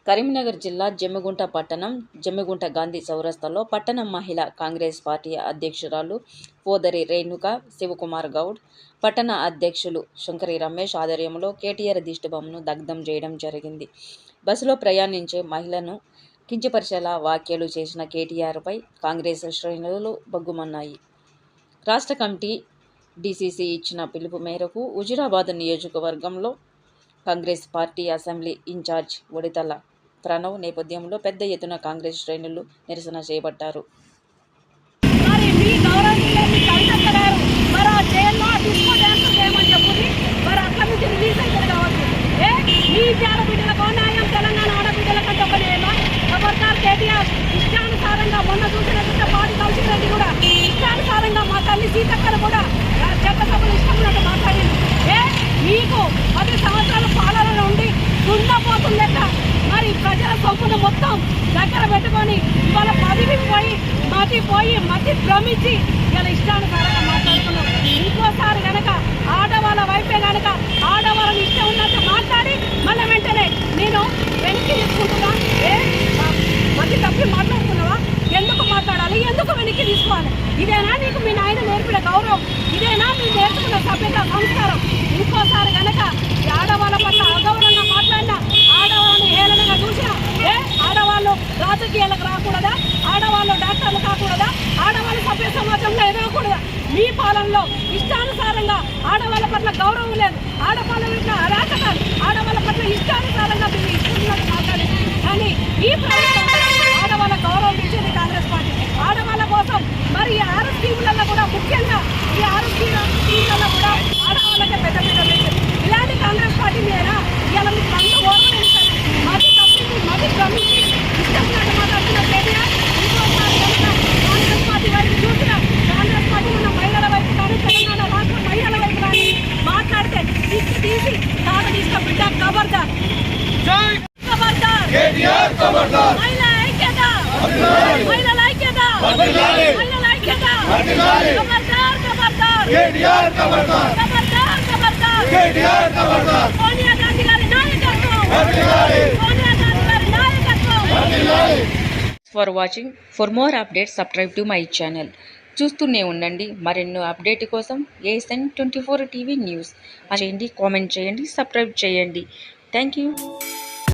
కరీంనగర్ జిల్లా జమ్మిగుంట పట్టణం జమ్మిగుంట గాంధీ చౌరస్తాలో పట్టణ మహిళా కాంగ్రెస్ పార్టీ అధ్యక్షురాలు పోదరి రేణుక శివకుమార్ గౌడ్, పట్టణ అధ్యక్షులు శంకరి రమేష్ ఆధ్వర్యంలో కేటీఆర్ దిష్టిబొమ్మను దగ్ధం చేయడం జరిగింది. బస్సులో ప్రయాణించే మహిళను కించపరిచేలా వ్యాఖ్యలు చేసిన కేటీఆర్పై కాంగ్రెస్ శ్రేణులు బగ్గుమన్నాయి. రాష్ట్ర కమిటీ డీసీసీ ఇచ్చిన పిలుపు మేరకు హుజూరాబాద్ నియోజకవర్గంలో Congress party assembly incharge Odithala Pranav నేపథ్యంలో పెద్ద ఎత్తున కాంగ్రెస్ శ్రేణులు నిరసన చేపట్టారు. మొన్న చూసిన పాడి కౌశిక్ కూడా ఇష్టానుసారంగా మా తల్లి సీతక్కలు కూడా చట్టసభలు ఇష్టం మాట్లాడింది. మీకు 10 సంవత్సరాల పాలన ఉండి దున్నపోతుందట. మరి ప్రజల సొమ్మును మొత్తం దగ్గర పెట్టుకొని ఇవాళ మతి భ్రమించి ఇలా ఇష్టానుసారంగా మాట్లాడుతున్నాం. ఇంకోసారి కనుక ఆడవాళ్ళ వైపే కనుక ఆడవాళ్ళని ఇష్టం ఉన్నట్టు మాట్లాడి మళ్ళీ వెంటనే నేను వెనక్కి తీసుకుంటున్నా. మతి తప్పి మాట్లాడుతున్నావా? ఎందుకు మాట్లాడాలి? ఎందుకు వెనక్కి తీసుకోవాలి? ఇదేనా నీకు మీ నాయన నేర్పిన గౌరవం? ఇదేనా మీరు నేర్చుకున్న సభ్యత సంస్కారం? ఇంకోసారి కనుక ఆడవాళ్ళ పట్ల అగౌరవంగా మాట్లాడినా, ఆడవాళ్ళని హేళనగా చూసినా, ఆడవాళ్ళు రాజకీయాలకు రాకూడదా? ఆడవాళ్ళు డాక్టర్లు కాకూడదా? ఆడవాళ్ళు సభ్య సమాజంలో ఎదగకూడదా? మీ పాలనలో ఇష్టానుసారంగా ఆడవాళ్ళ పట్ల గౌరవం లేదు, ఆడవాళ్ళ పట్ల అరాచకాలు, ఆడవాళ్ళ పట్ల ఇష్టానుసారంగా మీరు ఇస్తున్నట్టు మాట్లాడింది. కానీ ఈ ప్రభుత్వం ఆడవాళ్ళ గౌరవం ఇచ్చేది కాంగ్రెస్ పార్టీ. ఆడవాళ్ళ కోసం మరి ఈ 6 స్కీములలో కూడా ముఖ్యంగా ఈ 6 స్కీములలో కూడా ఆడవాళ్ళకే పెద్ద పెట్టింది. ఇలాంటి కాంగ్రెస్ పార్టీ మీద ఇలా మీకు అంత ఓర్వలేదు సరే. మతి తప్పింది, మతి గమనించి ఇష్టమైనట్టు మాట్లాడుతున్న కేటీఆర్ ఇంకోసారి కనుక కాంగ్రెస్ పార్టీ వైపు చూసిన, కాంగ్రెస్ పార్టీ ఉన్న మహిళల వైపు కానీ తెలంగాణ రాష్ట్ర మహిళల వైపు కానీ మాట్లాడితే తీసి తాను తీసుక బిడ్డ ఖబర్దార్. మహిళల ఐక్యత, మహిళల ఐక్యత, మహిళల ఐక్యత. ఖబర్దార్, ఖబర్దార్, ఖబర్దార్, ఖబర్దార్. సోనియా గాంధీ గారి నాయకత్వం, సోనియా గాంధీ గారి నాయకత్వం. For watching. For more updates subscribe to my channel. చూస్తూనే ఉండండి. మరెన్నో అప్డేట్ కోసం ASN 24 టీవీ న్యూస్ చేయండి, కామెంట్ చేయండి, సబ్స్క్రైబ్ చేయండి. Thank you.